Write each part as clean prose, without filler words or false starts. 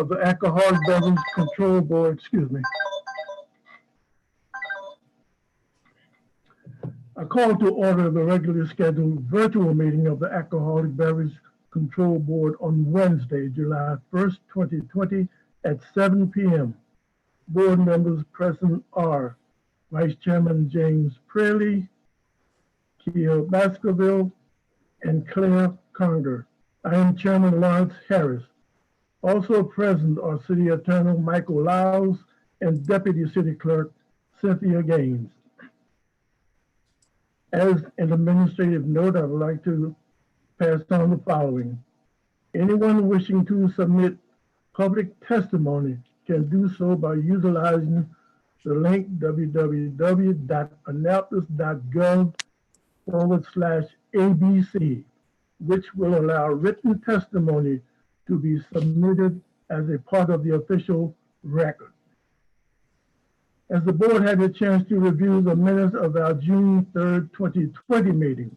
of the Alcoholic Beverage Control Board, excuse me. I call to order the regularly scheduled virtual meeting of the Alcoholic Beverage Control Board on Wednesday, July 1st, 2020 at 7 p.m. Board members present are Vice Chairman James Praley, Kia Baskerville, and Claire Conger. I am Chairman Lawrence Harris. Also present are City Attorney Michael Lyles and Deputy City Clerk Cynthia Gaines. As an administrative note, I would like to pass on the following. Anyone wishing to submit public testimony can do so by utilizing the link www.annapolis.gov/ABC, which will allow written testimony to be submitted as a part of the official record. As the board had a chance to review the minutes of our June 3rd, 2020 meeting,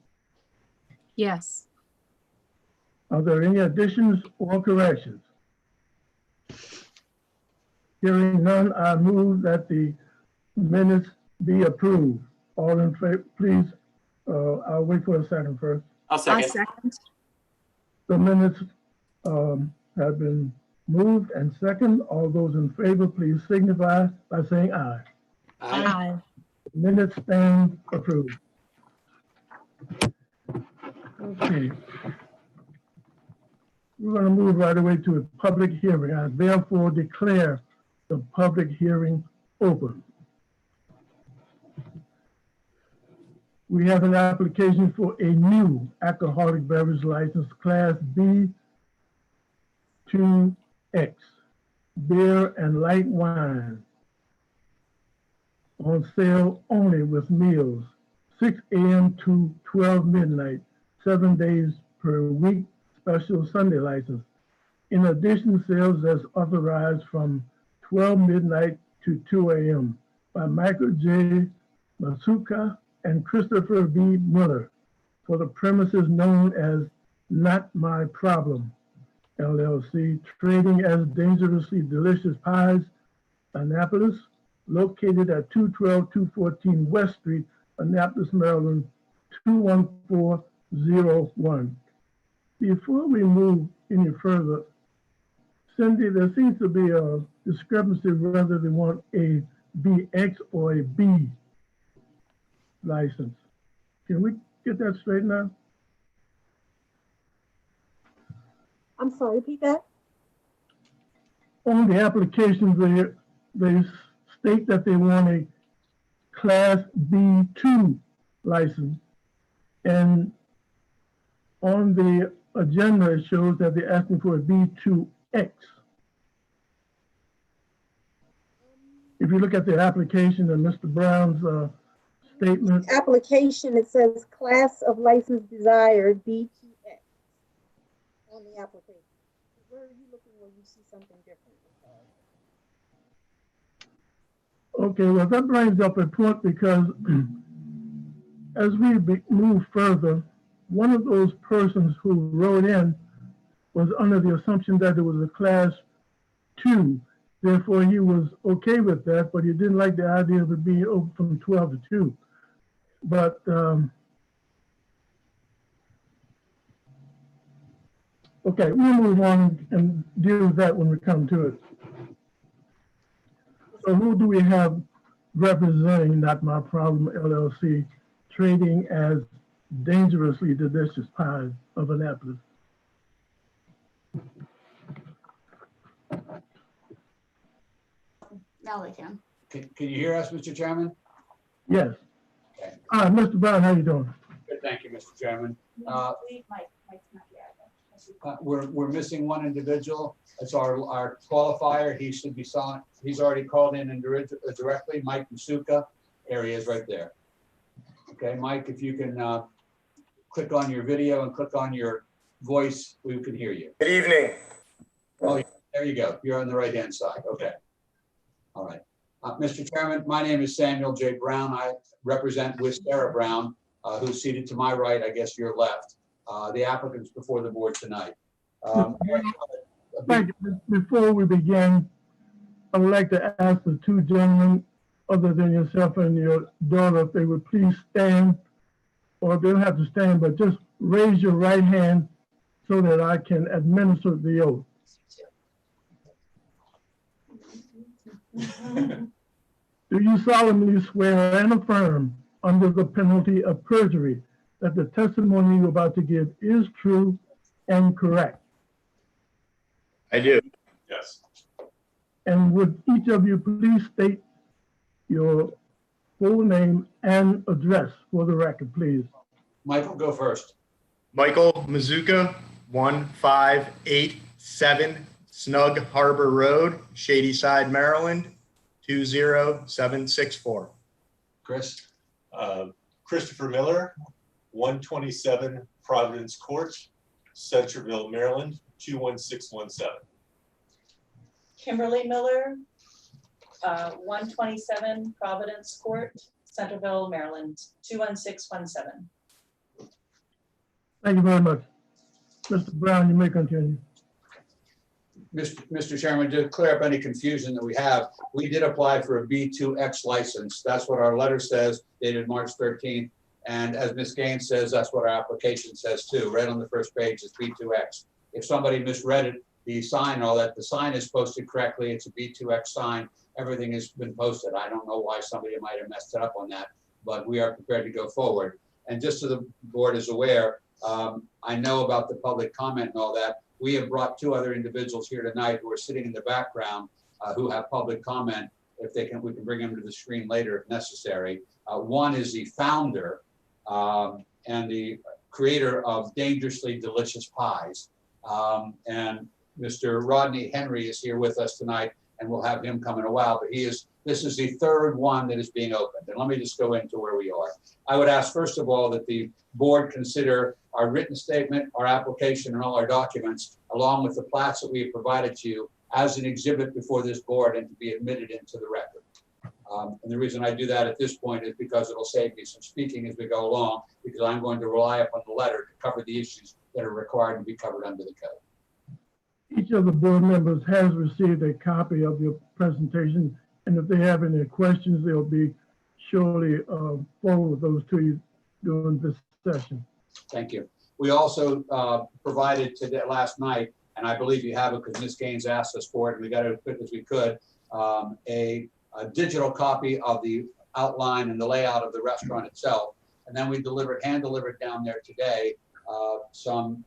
Yes. are there any additions or corrections? Hearing none, I move that the minutes be approved. All in favor, please, I'll wait for a second first. I'll I second. second. The minutes have been moved and second. All those in favor, please signify by saying aye. Aye. Aye. Minutes stand approved. Okay. We're going to move right away to a public hearing. I therefore declare the public hearing open. We have an application for a new alcoholic beverage license, Class B2X, beer and light wine, on sale only with meals, 6 a.m. to 12 midnight, 7 days per week, special Sunday license. In addition, sales as authorized from 12 midnight to 2 a.m. by Michael J. Masuka and Christopher B. Miller for the premises known as Not My Problem, LLC, trading as Dangerously Delicious Pies, Annapolis, located at 212-214 West Street, Annapolis, Maryland, 21401. Before we move any further, Cindy, there seems to be a discrepancy whether they want a BX or a B license. Can we get that straight now? I'm sorry, repeat that. On the applications, they state that they want a Class B2 license. And on the agenda, it shows that they're asking for a B2X. If you look at the application and Mr. Brown's statement, Application, it says class of license desired, BTX, on the application. Where are you looking when you see something different? okay, well, that brings up a point because as we move further, one of those persons who wrote in was under the assumption that it was a Class 2. Therefore, he was okay with that, but he didn't like the idea of it being open from 12 to 2. But okay, we'll move on and deal with that when we come to it. So who do we have representing Not My Problem LLC, trading as Dangerously Delicious Pies of Annapolis? Now they can. Can you hear us, Mr. Chairman? Yes. Okay. Mr. Brown, how you doing? Good, thank you, Mr. Chairman. Mike's not here. We're missing one individual. It's our qualifier. He should be signed. He's already called in and directly. Mike Masuka. There he is right there. Okay, Mike, if you can click on your video and click on your voice, we can hear you. Good evening. Oh, there you go. You're on the right-hand side. Okay. All right. Mr. Chairman, my name is Samuel J. Brown. I represent with Sarah Brown, who's seated to my right, I guess your left. The applicants before the board tonight. Thank you. Before we begin, I would like to ask the two gentlemen, other than yourself and your daughter, if they would please stand, or they don't have to stand, but just raise your right hand so that I can administer the oath. Do you solemnly swear and affirm, under the penalty of perjury, that the testimony you're about to give is true and correct? I do. Yes. And would each of you please state your full name and address for the record, please? Michael, go first. Michael Mazuka, 1587 Snug Harbor Road, Shadyside, Maryland, 20764. Chris? Christopher Miller, 127 Providence Court, Centerville, Maryland, 21617. Kimberly Miller, 127 Providence Court, Centerville, Maryland, 21617. Thank you very much. Mr. Brown, you may continue. Mr. Chairman, to clear up any confusion that we have, we did apply for a B2X license. That's what our letter says, dated March 13th. And as Ms. Gaines says, that's what our application says too. Right on the first page is B2X. If somebody misread it, the sign and all that, the sign is posted correctly. It's a B2X sign. Everything has been posted. I don't know why somebody might have messed it up on that, but we are prepared to go forward. And just so the board is aware, I know about the public comment and all that. We have brought two other individuals here tonight who are sitting in the background who have public comment. If they can, we can bring them to the screen later if necessary. One is the founder and the creator of Dangerously Delicious Pies. And Mr. Rodney Henry is here with us tonight, and we'll have him come in a while, but this is the third one that is being opened. And let me just go into where we are. I would ask, first of all, that the board consider our written statement, our application, and all our documents, along with the plats that we have provided to you, as an exhibit before this board and to be admitted into the record. And the reason I do that at this point is because it'll save me some speaking as we go along, because I'm going to rely upon the letter to cover the issues that are required to be covered under the code. Each of the board members has received a copy of your presentation, and if they have any questions, they'll be surely forward those to you during this session. Thank you. We also provided today, last night, and I believe you have it because Ms. Gaines asked us for it, and we got it as quick as we could, a digital copy of the outline and the layout of the restaurant itself. And then we hand-delivered down there today some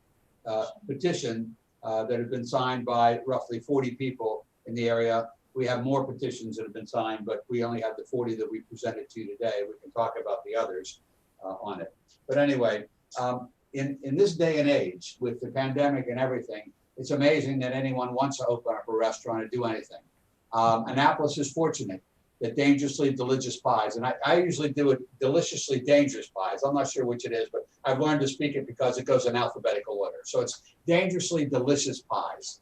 petition that have been signed by roughly 40 people in the area. We have more petitions that have been signed, but we only have the 40 that we presented to you today. We can talk about the others on it. But anyway, in this day and age, with the pandemic and everything, it's amazing that anyone wants to open up a restaurant or do anything. Annapolis is fortunate that Dangerously Delicious Pies, and I usually do it Deliciously Dangerous Pies. I'm not sure which it is, but I've learned to speak it because it goes in alphabetical order. So it's Dangerously Delicious Pies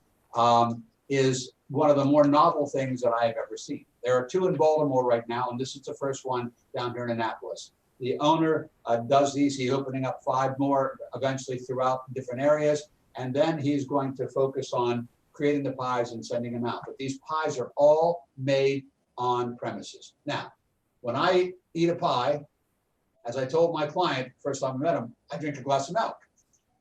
is one of the more novel things that I have ever seen. There are two in Baltimore right now, and this is the first one down here in Annapolis. The owner does these. He's opening up 5 more eventually throughout different areas, and then he's going to focus on creating the pies and sending them out. But these pies are all made on premises. Now, when I eat a pie, as I told my client first time I met him, I drink a glass of milk.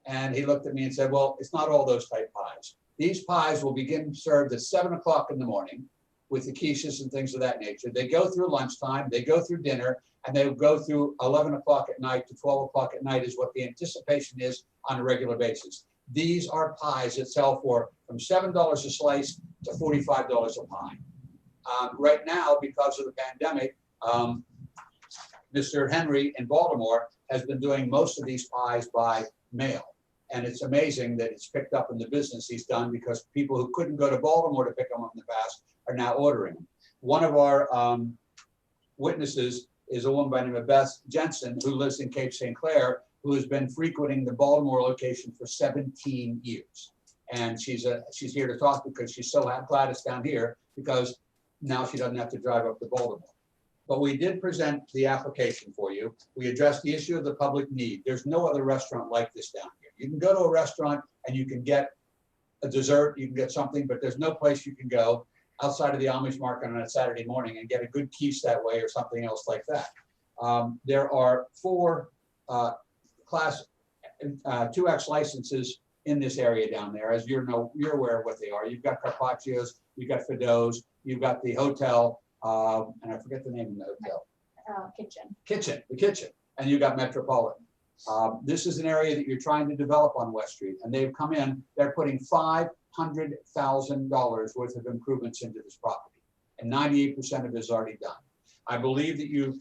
And he looked at me and said, well, it's not all those type pies. These pies will begin served at 7 o'clock in the morning with the quiches and things of that nature. They go through lunchtime, they go through dinner, and they go through 11 o'clock at night to 12 o'clock at night is what the anticipation is on a regular basis. These are pies that sell for from $7 a slice to $45 a pie. Right now, because of the pandemic, Mr. Henry in Baltimore has been doing most of these pies by mail. And it's amazing that it's picked up in the business he's done because people who couldn't go to Baltimore to pick them up in the past are now ordering them. One of our witnesses is a woman by the name of Beth Jensen, who lives in Cape St. Clair, who has been frequenting the Baltimore location for 17 years. And she's here to talk because she's so glad it's down here because now she doesn't have to drive up to Baltimore. But we did present the application for you. We addressed the issue of the public need. There's no other restaurant like this down here. You can go to a restaurant and you can get a dessert, you can get something, but there's no place you can go outside of the Amish market on a Saturday morning and get a good quiche that way or something else like that. There are 4 class 2X licenses in this area down there. As you're aware of what they are. You've got Carpaccio's, you've got Fido's, you've got the hotel, and I forget the name of the hotel. The kitchen, and you got Metropolitan. This is an area that you're trying to develop on West Street, and they've come in, they're putting $500,000 worth of improvements into this property, and 98% of it is already done. I believe that you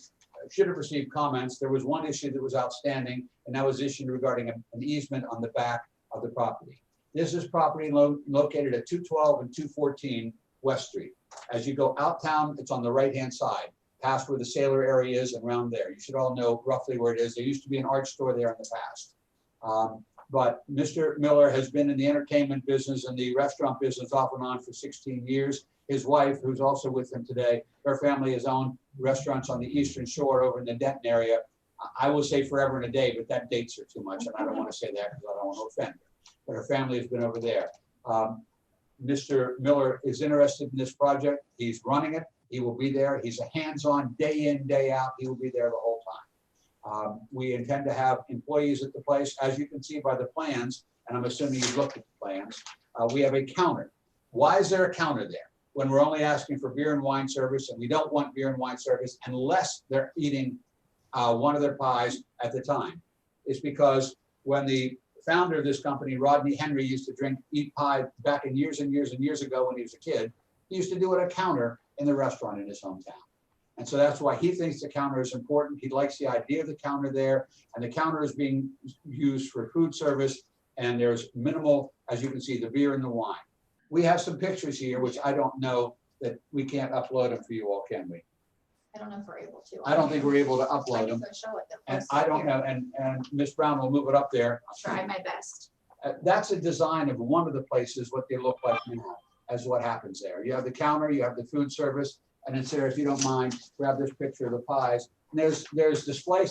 should have received comments. There was one issue that was outstanding, and that was issued regarding an easement on the back of the property. This is property located at 212 and 214 West Street. As you go out town, it's on the right-hand side, past where the Sailor area is and around there. You should all know roughly where it is. There used to be an art store there in the past. But Mr. Miller has been in the entertainment business and the restaurant business off and on for 16 years. His wife, who's also with him today, her family has owned restaurants on the Eastern Shore over in the Denton area. I will say forever and a day, but that dates her too much, and I don't want to say that because I don't want to offend her. But her family has been over there. Mr. Miller is interested in this project. He's running it. He will be there. He's a hands-on, day in, day out. He will be there the whole time. We intend to have employees at the place. As you can see by the plans, and I'm assuming you've looked at the plans, we have a counter. Why is there a counter there when we're only asking for beer and wine service, and we don't want beer and wine service unless they're eating one of their pies at the time? It's because when the founder of this company, Rodney Henry, used to eat pie back in years and years and years ago when he was a kid, he used to do it at a counter in the restaurant in his hometown. And so that's why he thinks the counter is important. He likes the idea of the counter there, and the counter is being used for food service, and there's minimal, as you can see, the beer and the wine. We have some pictures here, which I don't know that we can't upload them for you all, can we? I don't know if we're able to. I don't think we're able to upload them. Show it. And I don't know, and Ms. Brown will move it up there. I'll try my best. That's a design of one of the places, what they look like now, as what happens there. You have the counter, you have the food service, and then Sarah, if you don't mind, grab this picture of the pies. And there's display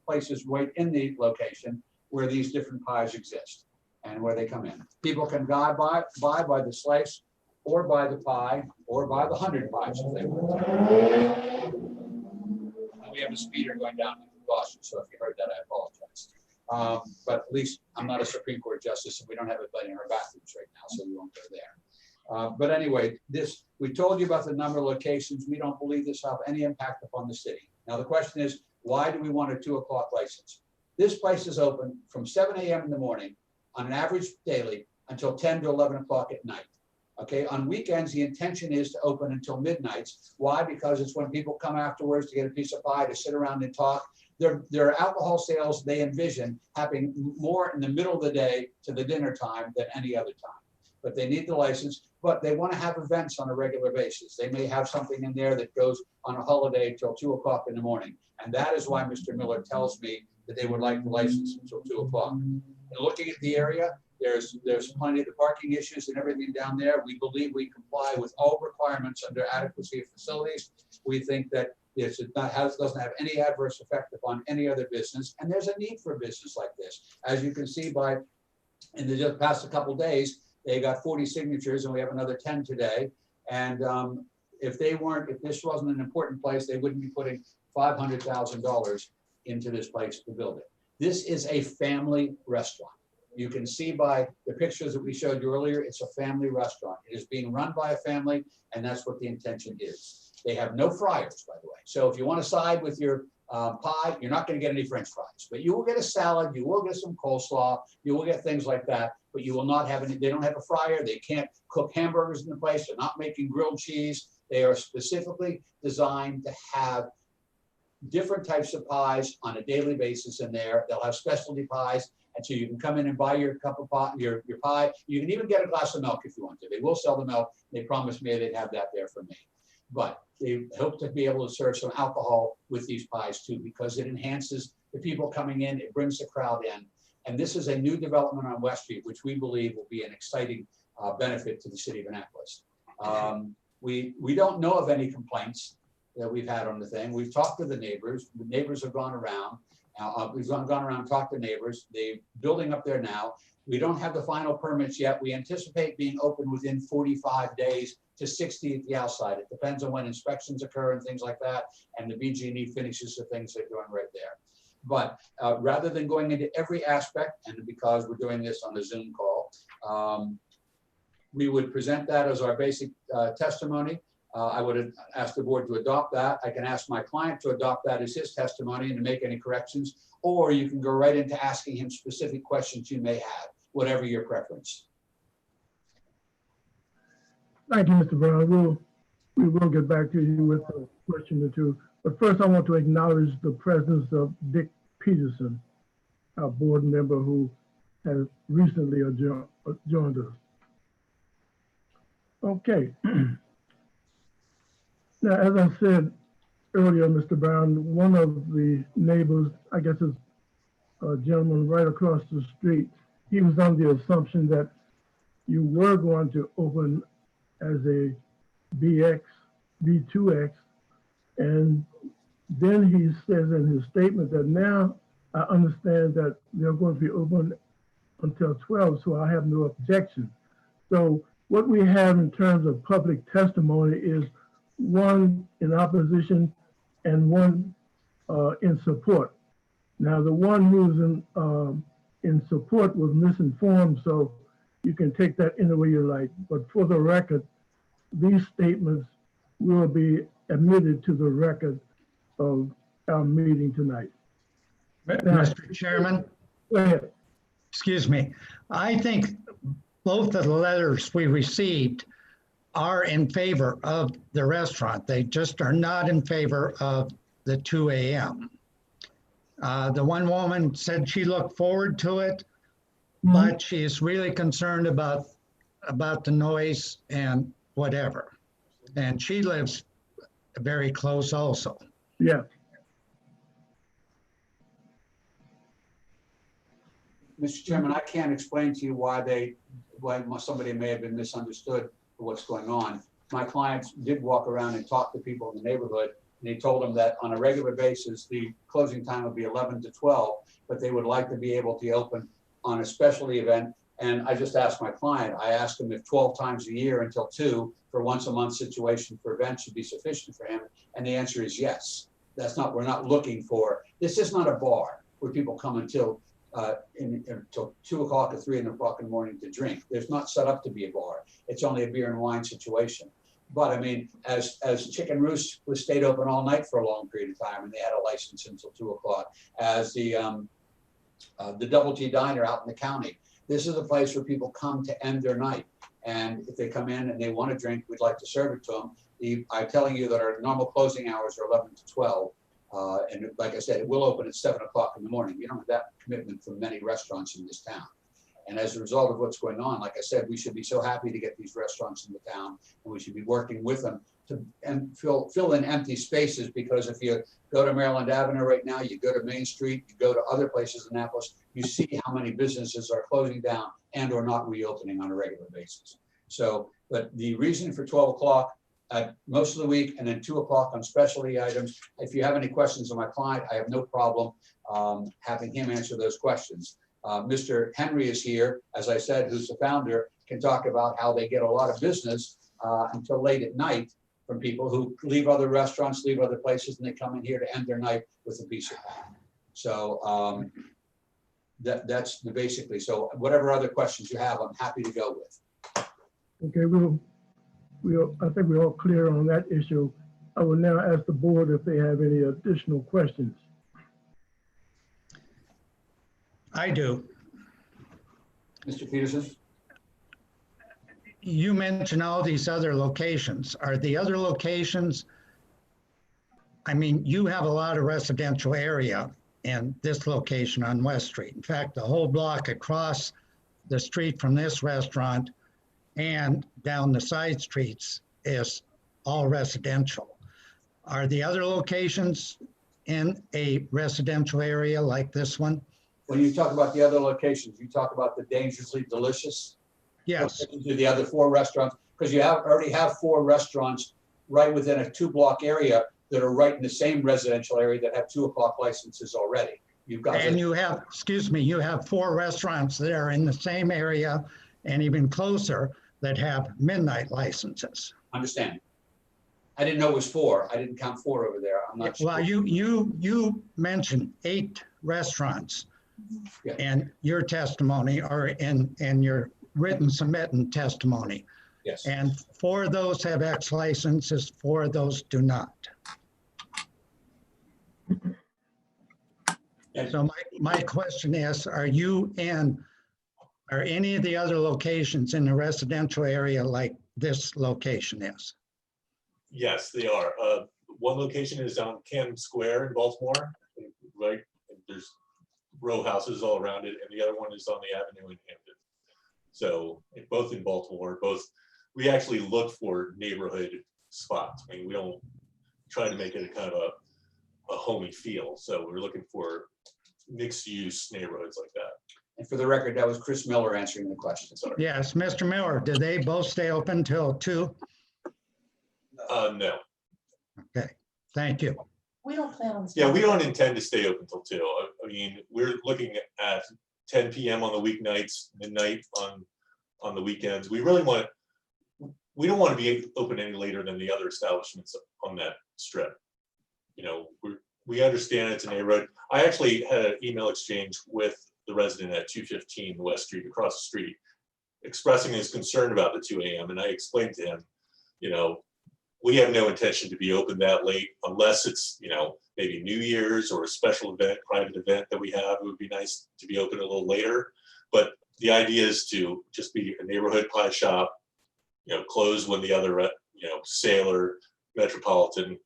places right in the location where these different pies exist and where they come in. People can buy by the slice, or buy the pie, or buy the 100 pies if they want. We have a speeder going down to Boston, so if you heard that, I apologize. But at least I'm not a Supreme Court justice, and we don't have anybody in our bathrooms right now, so we won't go there. But anyway, we told you about the number of locations. We don't believe this will have any impact upon the city. Now, the question is, why do we want a 2 o'clock license? This place is open from 7 a.m. in the morning on an average daily until 10 to 11 o'clock at night. Okay, on weekends, the intention is to open until midnights. Why? Because it's when people come afterwards to get a piece of pie, to sit around and talk. There are alcohol sales they envision happening more in the middle of the day to the dinner time than any other time. But they need the license, but they want to have events on a regular basis. They may have something in there that goes on a holiday till 2 o'clock in the morning. And that is why Mr. Miller tells me that they would like the license until 2 o'clock. And looking at the area, there's plenty of the parking issues and everything down there. We believe we comply with all requirements under adequacy of facilities. We think that it doesn't have any adverse effect upon any other business. And there's a need for a business like this. As you can see in the just past a couple of days, they got 40 signatures, and we have another 10 today. And if this wasn't an important place, they wouldn't be putting $500,000 into this place to build it. This is a family restaurant. You can see by the pictures that we showed you earlier, it's a family restaurant. It is being run by a family, and that's what the intention is. They have no fryers, by the way. So if you want to side with your pie, you're not going to get any French fries, but you will get a salad, you will get some coleslaw, you will get things like that, but you will not have any. They don't have a fryer. They can't cook hamburgers in the place. They're not making grilled cheese. They are specifically designed to have different types of pies on a daily basis in there. They'll have specialty pies. And so you can come in and buy your cup of pie, your pie. You can even get a glass of milk if you want to. They will sell the milk. They promised me they'd have that there for me. But they hope to be able to serve some alcohol with these pies too, because it enhances the people coming in. It brings the crowd in. And this is a new development on West Street, which we believe will be an exciting benefit to the city of Annapolis. We don't know of any complaints that we've had on the thing. We've talked to the neighbors. The neighbors have gone around. We've gone around and talked to neighbors. They're building up there now. We don't have the final permits yet. We anticipate being open within 45 days to 60 at the outside. It depends on when inspections occur and things like that, and the BG&E finishes the things they're doing right there. But rather than going into every aspect, and because we're doing this on a Zoom call, we would present that as our basic testimony. I would ask the board to adopt that. I can ask my client to adopt that as his testimony and to make any corrections, or you can go right into asking him specific questions you may have, whatever your preference. Thank you, Mr. Brown. We will get back to you with a question or two. But first, I want to acknowledge the presence of Dick Peterson, our board member who has recently joined us. Okay. Now, as I said earlier, Mr. Brown, one of the neighbors, I guess is a gentleman right across the street, he was under the assumption that you were going to open as a BX, B2X, and then he says in his statement that now I understand that they're going to be open until 12, so I have no objection. So what we have in terms of public testimony is one in opposition and one in support. Now, the one who's in support was misinformed, so you can take that any way you like. But for the record, these statements will be admitted to the record of our meeting tonight. Mr. Chairman, Go ahead. excuse me. I think both of the letters we received are in favor of the restaurant. They just are not in favor of the 2 a.m. The one woman said she looked forward to it, but she is really concerned about the noise and whatever. And she lives very close also. Yeah. Mr. Chairman, I can't explain to you why somebody may have been misunderstood for what's going on. My clients did walk around and talk to people in the neighborhood, and they told them that on a regular basis, the closing time would be 11 to 12, but they would like to be able to open on a specialty event. And I just asked my client, I asked him if 12 times a year until 2 for once a month situation for events should be sufficient for him. And the answer is yes. We're not looking for, this is not a bar where people come until 2 o'clock or 3 o'clock in the morning to drink. There's not set up to be a bar. It's only a beer and wine situation. But I mean, as Chicken Roost was stayed open all night for a long period of time, and they had a license until 2 o'clock, as the Double T Diner out in the county, this is a place where people come to end their night. And if they come in and they want to drink, we'd like to serve it to them. I'm telling you that our normal closing hours are 11 to 12. And like I said, it will open at 7 o'clock in the morning. You don't have that commitment from many restaurants in this town. And as a result of what's going on, like I said, we should be so happy to get these restaurants in the town, and we should be working with them to fill in empty spaces. Because if you go to Maryland Avenue right now, you go to Main Street, you go to other places in Annapolis, you see how many businesses are closing down and or not reopening on a regular basis. So, but the reason for 12 o'clock most of the week, and then 2 o'clock on specialty items. If you have any questions on my client, I have no problem having him answer those questions. Mr. Henry is here, as I said, who's the founder, can talk about how they get a lot of business until late at night from people who leave other restaurants, leave other places, and they come in here to end their night with a piece of pie. So that's basically, so whatever other questions you have, I'm happy to go with. Okay, I think we're all clear on that issue. I will now ask the board if they have any additional questions. I do. Mr. Peterson? You mentioned all these other locations. Are the other locations, I mean, you have a lot of residential area in this location on West Street. In fact, the whole block across the street from this restaurant and down the side streets is all residential. Are the other locations in a residential area like this one? When you talk about the other locations, you talk about the Dangerously Delicious? Yes. To the other 4 restaurants, because you already have 4 restaurants right within a 2-block area that are right in the same residential area that have 2 o'clock licenses already. You've got, And you have, excuse me, you have 4 restaurants there in the same area and even closer that have midnight licenses. understand. I didn't know it was 4. I didn't count 4 over there. I'm not sure. Well, you mentioned 8 restaurants Yeah. in your testimony or in your written submitting testimony. Yes. And 4 of those have X licenses, 4 of those do not. And- So my question is, are any of the other locations in the residential area like this location is? Yes, they are. One location is on Cannon Square in Baltimore, right? There's row houses all around it, and the other one is on the avenue in Hampton. So both in Baltimore, we actually look for neighborhood spots. I mean, we don't try to make it a kind of a homey feel. So we're looking for mixed use neighborhoods like that. And for the record, that was Chris Miller answering the question. Sorry. Yes, Mr. Miller, do they both stay open till 2? No. Okay, thank you. We don't plan on. Yeah, we don't intend to stay open till 2. I mean, we're looking at 10 PM on the weeknights, midnight on the weekends. We don't want to be open any later than the other establishments on that strip. You know, we understand it's a neighborhood. I actually had an email exchange with the resident at 215 West Street, across the street, expressing his concern about the 2 AM. And I explained to him, you know, we have no intention to be open that late unless it's, you know, maybe New Year's or a special event, private event that we have. It would be nice to be open a little later. But the idea is to just be a neighborhood pie shop, you know, close when the other, you know, Sailor, Metropolitan,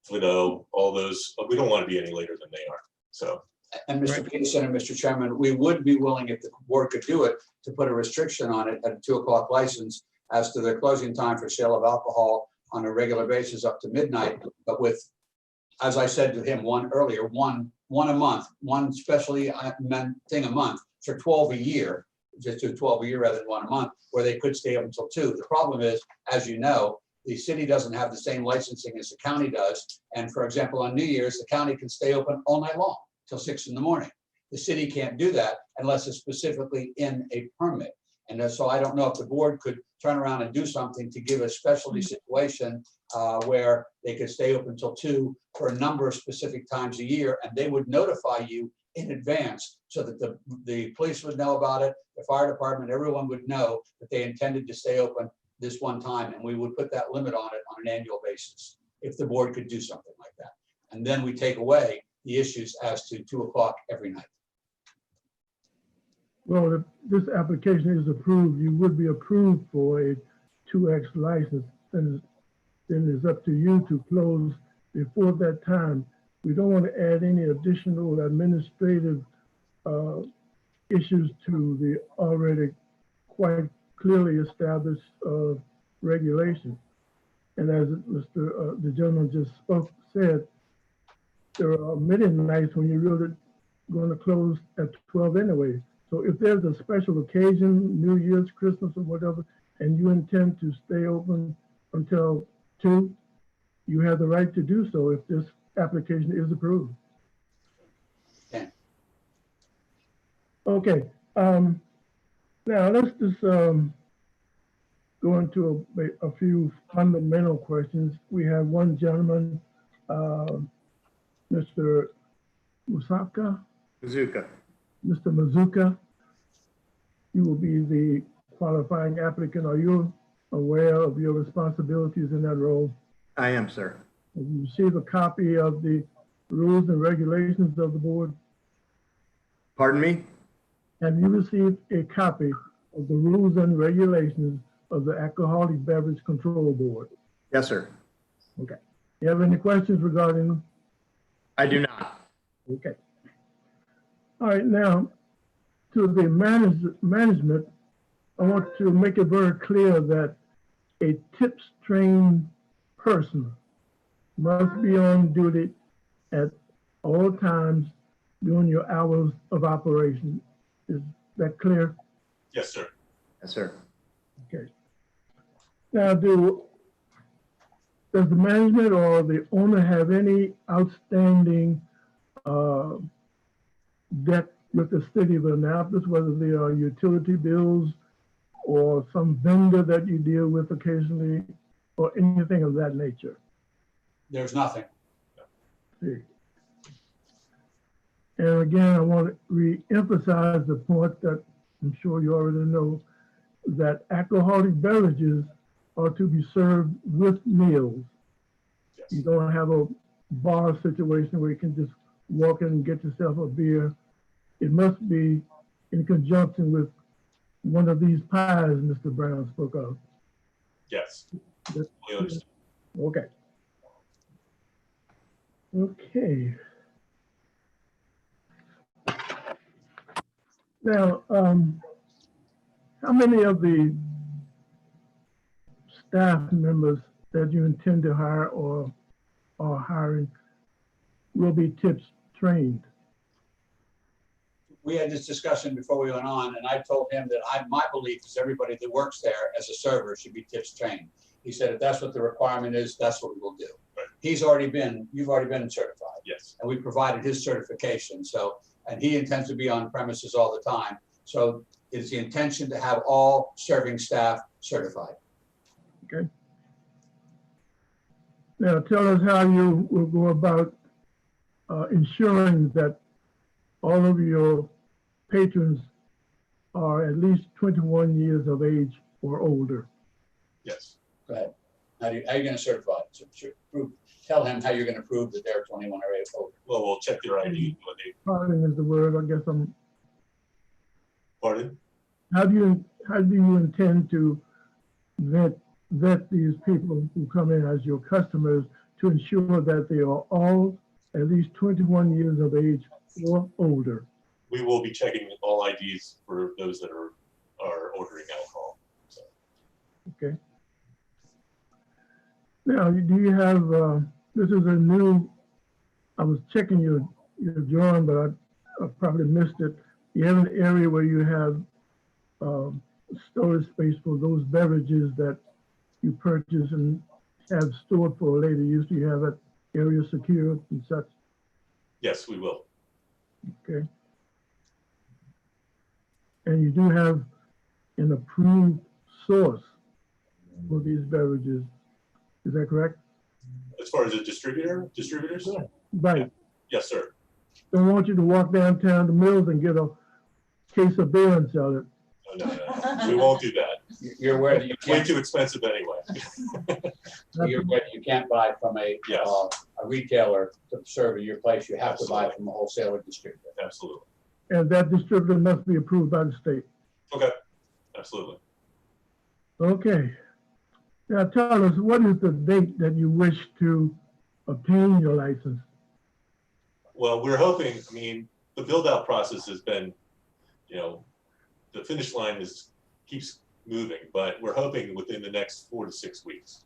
Flido, all those, we don't want to be any later than they are. So. And Mr. Peterson and Mr. Chairman, we would be willing, if the board could do it, to put a restriction on it at a 2 o'clock license as to the closing time for sale of alcohol on a regular basis up to midnight, but with, as I said to him one earlier, one a month, one specially meant thing a month for 12 a year, just do 12 a year rather than 1 a month, where they could stay up until 2. The problem is, as you know, the city doesn't have the same licensing as the county does. And for example, on New Year's, the county can stay open all night long till 6 in the morning. The city can't do that unless it's specifically in a permit. And so I don't know if the board could turn around and do something to give a specialty situation where they could stay open till 2 for a number of specific times a year, and they would notify you in advance so that the police would know about it, the fire department, everyone would know that they intended to stay open this one time, and we would put that limit on it on an annual basis, if the board could do something like that. And then we take away the issues as to 2 o'clock every night. Well, if this application is approved, you would be approved for a 2X license, and then it's up to you to close before that time. We don't want to add any additional administrative issues to the already quite clearly established regulation. And as the gentleman just said, there are many nights when you're really going to close at 12 anyway. So if there's a special occasion, New Year's, Christmas, or whatever, and you intend to stay open until 2, you have the right to do so if this application is approved. Okay. Okay. Now let's just go into a few fundamental questions. We have one gentleman, Mr. Musaka. Mazuka. Mr. Mazuka, you will be the qualifying applicant. Are you aware of your responsibilities in that role? I am, sir. Have you received a copy of the rules and regulations of the board? Pardon me? Have you received a copy of the rules and regulations of the Alcoholic Beverage Control Board? Yes, sir. Okay. You have any questions regarding? I do not. Okay. All right, now to the management, I want to make it very clear that a tips-trained person must be on duty at all times during your hours of operation. Is that clear? Yes, sir. Yes, sir. Okay. Now, does the management or the owner have any outstanding debt with the city of Annapolis, whether they are utility bills or some vendor that you deal with occasionally, or anything of that nature? There's nothing. See. And again, I want to re-emphasize the point that I'm sure you already know, that alcoholic beverages are to be served with meals. You Yes. don't have a bar situation where you can just walk in and get yourself a beer. It must be in conjunction with one of these pies Mr. Brown spoke of. Yes. Yes. We understand. Okay. Okay. Now, how many of the staff members that you intend to hire or are hiring will be tips trained? We had this discussion before we went on, and I told him that my belief is everybody that works there as a server should be tips trained. He said, if that's what the requirement is, that's what we will do. Right. You've already been certified, Yes. and we provided his certification. So, and he intends to be on premises all the time. So it's the intention to have all serving staff certified. Okay. Now, tell us how you will go about ensuring that all of your patrons are at least 21 years of age or older. Yes. Go ahead. How are you going to certify? Tell him how you're going to prove that they're 21 or older. Well, we'll check their ID when they, Pardon is the word, I guess pardon? how do you intend to vet these people who come in as your customers to ensure that they are all at least 21 years of age or older? We will be checking all IDs for those that are ordering alcohol. So, Okay. Now, do you have, this is a new, I was checking your drawing, but I probably missed it. You have an area where you have storage space for those beverages that you purchase and have stored for later use. Do you have that area secured and such? yes, we will. Okay. And you do have an approved source for these beverages. Is that correct? As far as a distributors? Right. Yes, sir. Don't want you to walk downtown to Mills and get a case of beer and sell it. No. We won't do that. You're aware that you Way can't. too expensive anyway. You're aware that you can't buy from a Yes. a retailer to serve in your place. You have to buy from a wholesaler distributor. Absolutely. And that distributor must be approved by the state. Okay. Absolutely. Okay. Now tell us, what is the date that you wish to obtain your license? Well, we're hoping, I mean, the build out process has been, the finish line keeps moving, but we're hoping within the next 4 to 6 weeks.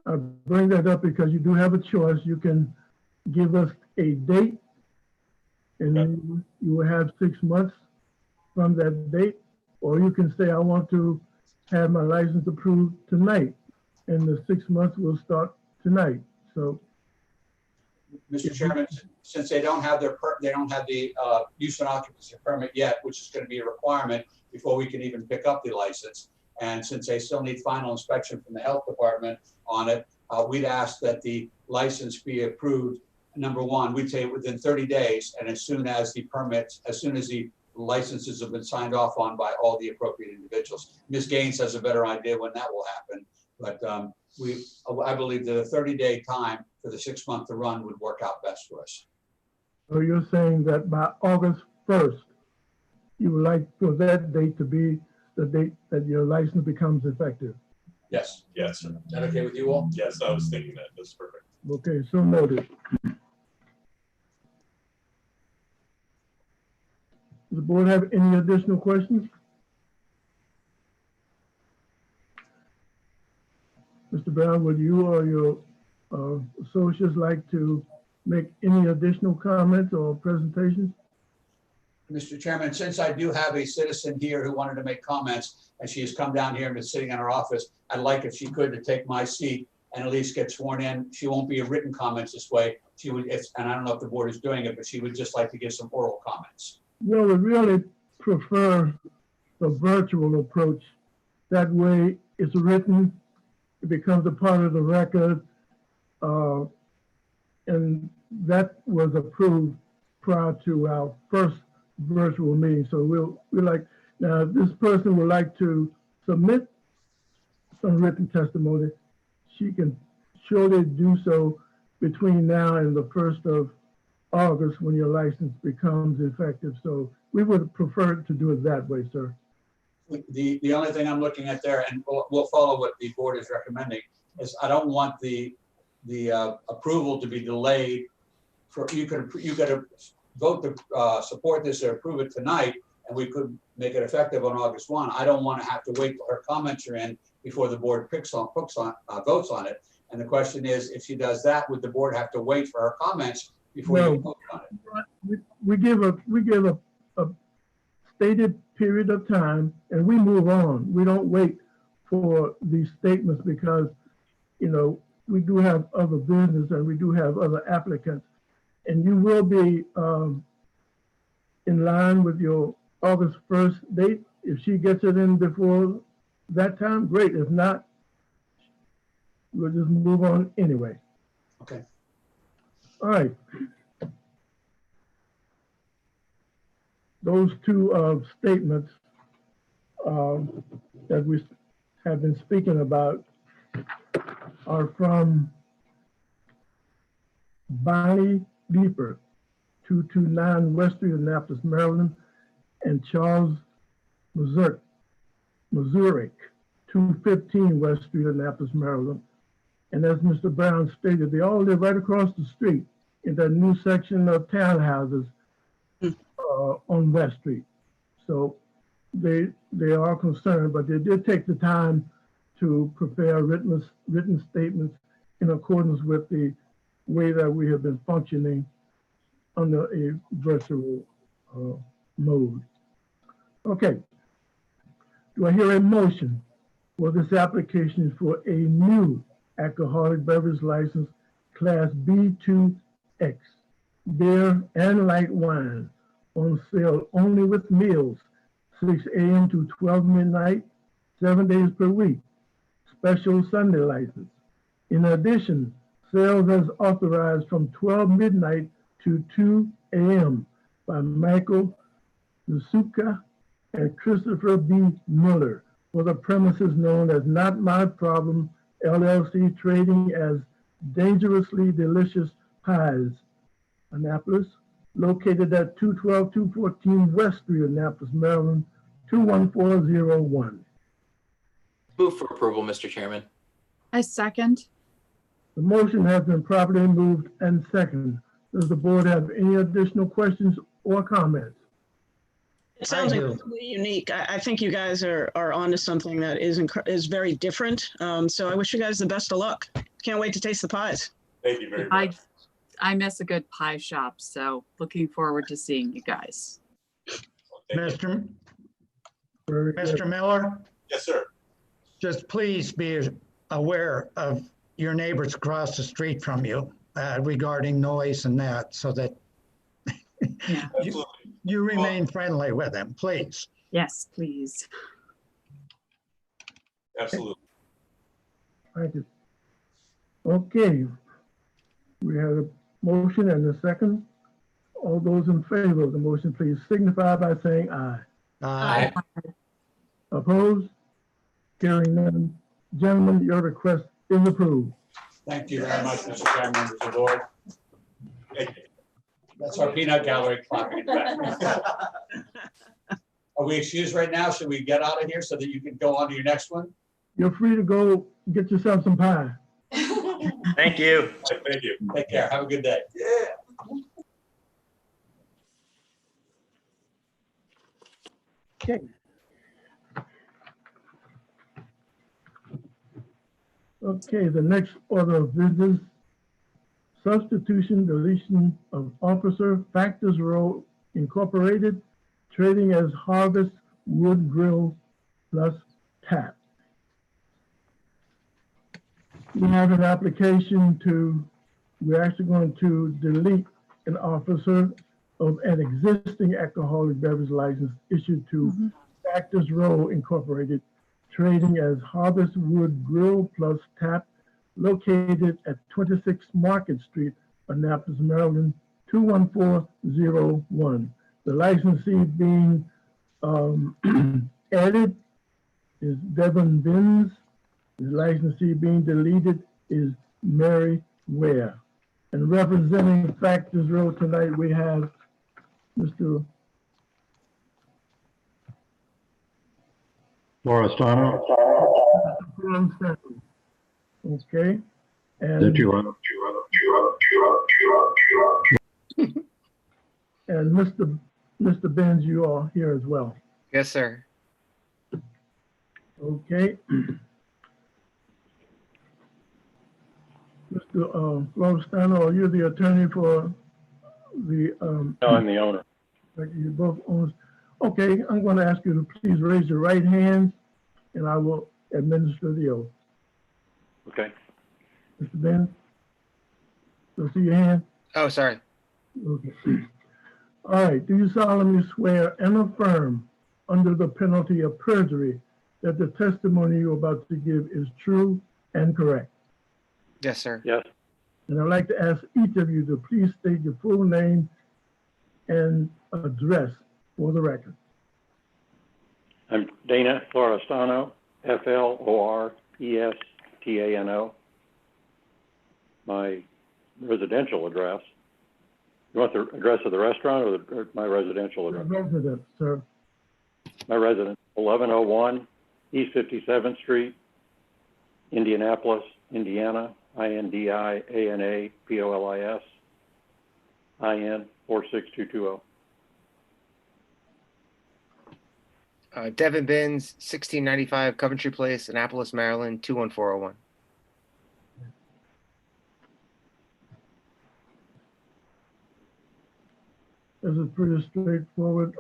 I bring that up because you do have a choice. You can give us a date and then you will have 6 months from that date, or you can say, I want to have my license approved tonight, and the 6 months will start tonight. So, Mr. Chairman, since they don't have the use and occupancy permit yet, which is going to be a requirement before we can even pick up the license, and since they still need final inspection from the health department on it, we'd ask that the license be approved. Number one, we'd say within 30 days, and as soon as the licenses have been signed off on by all the appropriate individuals. Ms. Gaines has a better idea when that will happen, but I believe that a 30-day time for the 6 month to run would work out best for us. so you're saying that by August 1st, you would like for that date to be the date that your license becomes effective? Yes. Yes, sir. Is that okay with you all? Yes, I was thinking that. That's perfect. Okay, so noted. Does the board have any additional questions? Mr. Brown, would you or your associates like to make any additional comments or presentations? Mr. Chairman, since I do have a citizen here who wanted to make comments, and she has come down here and been sitting in her office, I'd like if she could to take my seat and at least get sworn in. She won't be a written comments this way, she would, and I don't know if the board is doing it, but she would just like to give some oral comments. Well, we really prefer the virtual approach. That way it's written, it becomes a part of the record. And that was approved prior to our first virtual meeting. So we like, now if this person would like to submit some written testimony, she can surely do so between now and the 1st of August when your license becomes effective. So we would prefer to do it that way, sir. The only thing I'm looking at there, and we'll follow what the board is recommending, is I don't want the approval to be delayed. For you could vote to support this or approve it tonight, and we could make it effective on August 1. I don't want to have to wait till her comments are in before the board votes on it. And the question is, if she does that, would the board have to wait for her comments before you vote on it? We give a stated period of time and we move on. We don't wait for these statements because, you know, we do have other business and we do have other applicants. And you will be in line with your August 1st date. If she gets it in before that time, great. If not, we'll just move on anyway. Okay. All right. Those two statements that we have been speaking about are from Bonnie Leeper, 229 West Street, Annapolis, Maryland, and Charles Mazurek, 215 West Street, Annapolis, Maryland. And as Mr. Brown stated, they all live right across the street in that new section of townhouses on West Street. So they are concerned, but they did take the time to prepare written statements in accordance with the way that we have been functioning under a virtual mode. Okay. Do I hear a motion for this application for a new alcoholic beverage license, Class B2X, beer and light wine on sale only with meals, 6 a.m. to 12 midnight, 7 days per week, special Sunday license. In addition, sales as authorized from 12 midnight to 2 a.m. by Michael Nusuka and Christopher B. Miller for the premises known as Not My Problem LLC, trading as Dangerously Delicious Pies, Annapolis, located at 212-214 West Street, Annapolis, Maryland, 21401. Move for approval, Mr. Chairman. I second. The motion has been properly moved and seconded. Does the board have any additional questions or comments? It sounds I do. incredibly unique. I think you guys are onto something that is very different. So I wish you guys the best of luck. Can't wait to taste the pies. Thank you very much. I miss a good pie shop, so looking forward to seeing you guys. Thank you. Mr. Miller, Yes, sir. just please be aware of your neighbors across the street from you regarding noise and that, so that Yeah. Absolutely. you remain friendly with them, please. Yes, please. Absolutely. Thank you. Okay. We have a motion and a second. All those in favor of the motion, please signify by saying aye. Aye. Opposed? Hearing none. Gentlemen, your request is approved. Thank you very much, Mr. Chairman, members of the board. Thank you. That's our peanut gallery clapping in the back. Are we excused right now? Should we get out of here so that you can go on to your next one? You're free to go get yourself some pie. Thank you. Thank you. Take care. Have a good day. Okay. Okay, the next order of business, substitution, deletion of officer, Factors Row Incorporated, trading as Harvest Wood Grill plus Tap. We have an application to we're actually going to delete an officer of an existing alcoholic beverage license issued to Factors Row Incorporated, trading as Harvest Wood Grill Plus Tap, located at 26 Market Street, Annapolis, Maryland, 21401. The licensee being added is Devin Binns. The licensee being deleted is Mary Ware. And representing Factors Row tonight, we have Mr. Florestano. Okay. And, That you are. and Mr. Benz, you are here as well. Yes, sir. Okay. Mr. Florestano, are you the attorney for the? No, I'm the owner. You both owners. Okay, I'm going to ask you to please raise your right hand, and I will administer the oath. Okay. Mr. Benz, do I see your hand? Oh, sorry. Okay. All right. Do you solemnly swear and affirm under the penalty of perjury that the testimony you're about to give is true and correct? Yes, sir. Yes. And I'd like to ask each of you to please state your full name and address for the record. I'm Dana Florestano, Florestano. My residential address. You want the address of the restaurant or my residential address? Resident, sir. My residence, 1101 East 57th Street, Indianapolis, Indiana, INDIANAPOLIS, IN 46220. Devin Binns, 1695 Coventry Place, Annapolis, Maryland, 21401. This is pretty straightforward.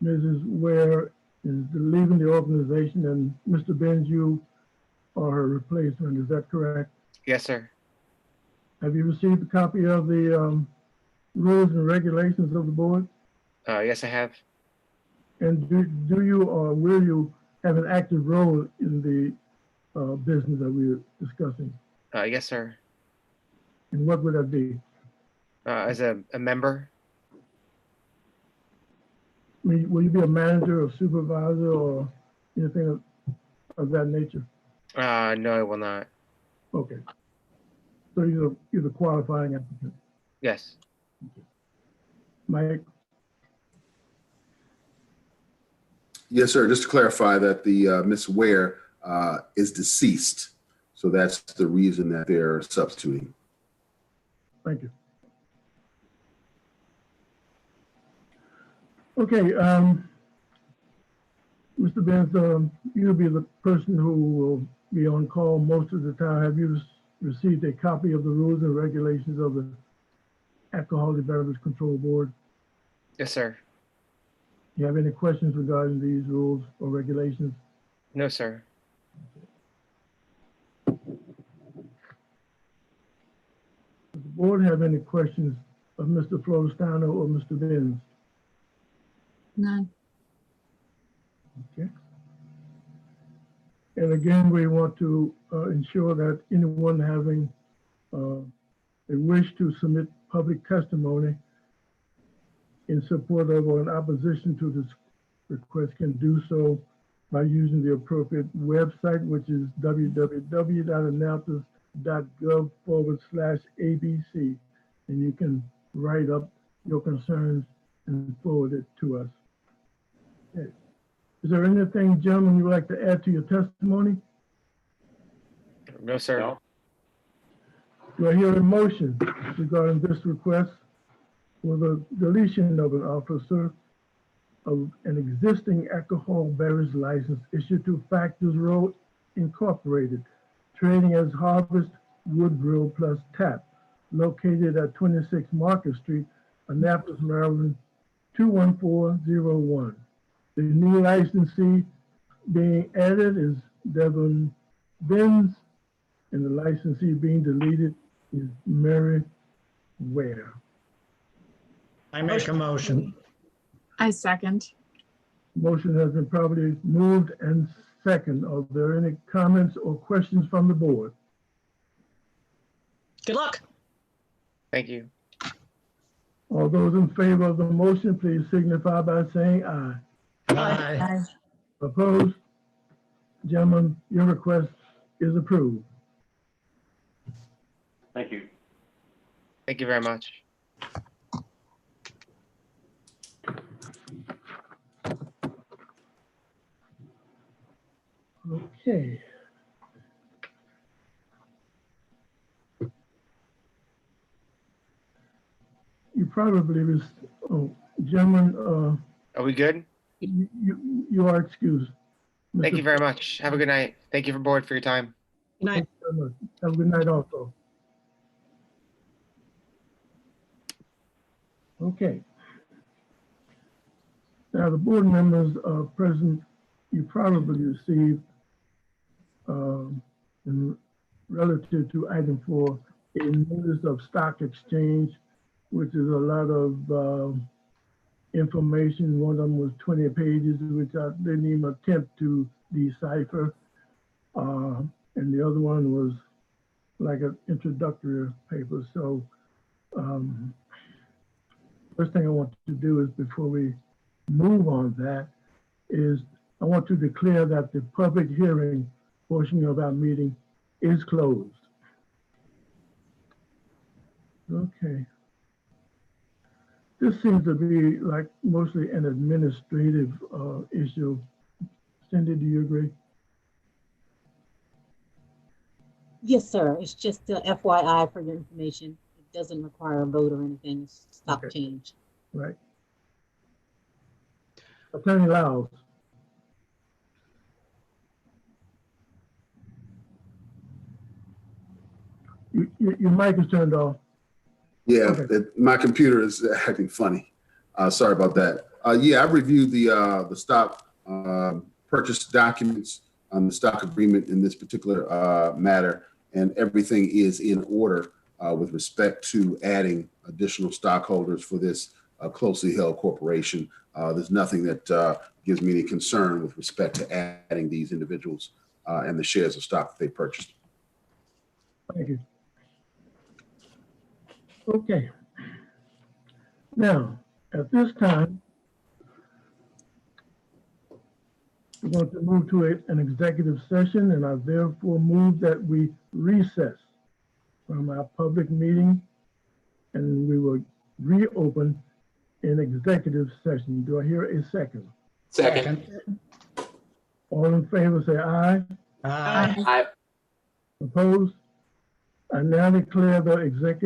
Mrs. Ware is leaving the organization, and Mr. Benz, you are her replacement. Is that correct? Yes, sir. Have you received a copy of the rules and regulations of the board? Yes, I have. And do you or will you have an active role in the business that we're discussing? Yes, sir. And what would that be? As a member? Will you be a manager or supervisor or anything of that nature? No, I will not. Okay. So you're the qualifying applicant. Yes. Mike? Yes, sir. Just to clarify that the Miss Ware is deceased. So that's the reason that they're substituting. Thank you. Okay, Mr. Benz, you'll be the person who will be on call most of the time. Have you received a copy of the rules and regulations of the Alcoholic Beverage Control Board? Yes, sir. Do you have any questions regarding these rules or regulations? No, sir. Does the board have any questions of Mr. Florestano or Mr. Benz? None. Okay. And again, we want to ensure that anyone having a wish to submit public testimony in support of or in opposition to this request can do so by using the appropriate website, which is www.annapolis.gov/ABC. And you can write up your concerns and forward it to us. Okay. Is there anything, gentlemen, you would like to add to your testimony? No, sir. No. Do I hear a motion regarding this request for the deletion of an officer of an existing alcohol beverage license issued to Factors Row Incorporated, trading as Harvest Wood Grill Plus Tap, located at 26 Market Street, Annapolis, Maryland, 21401. The new licensee being added is Devin Binns, and the licensee being deleted is Mary Ware. I make a motion. I second. Motion has been properly moved and second. Are there any comments or questions from the board? Good luck. Thank you. All those in favor of the motion, please signify by saying aye. Aye. Opposed? Gentlemen, your request is approved. Thank you. Thank you very much. Okay. You probably was, oh, gentlemen, Are we good? you are excused. Thank you Mr. very much. Have a good night. Thank you for board for your time. Good night. Thank you very much. Have a good night also. Okay. Now, the board members are present. You probably received, in relative to item 4, a notice of stock exchange, which is a lot of information. One of them was 20 pages, which I didn't even attempt to decipher. And the other one was like an introductory paper. So first thing I want to do is, before we move on that, is I want to declare that the public hearing portion of our meeting is closed. Okay. This seems to be like mostly an administrative issue. Cindy, do you agree? Yes, sir. It's just FYI for your information. It doesn't require a vote or anything. It's stock Okay. change. Right. Attorney Lyles. Your mic is turned off. Yeah, Okay. my computer is acting funny. Sorry about that. Yeah, I reviewed the stock purchase documents on the stock agreement in this particular matter, and everything is in order with respect to adding additional stockholders for this closely held corporation. There's nothing that gives me any concern with respect to adding these individuals and the shares of stock that they purchased. Thank you. Okay. Now, at this time, we're going to move to an executive session, and I therefore move that we recess from our public meeting, and we will reopen in executive session. Do I hear a second? Second. All in favor, say aye. Aye. Opposed? I now declare the executive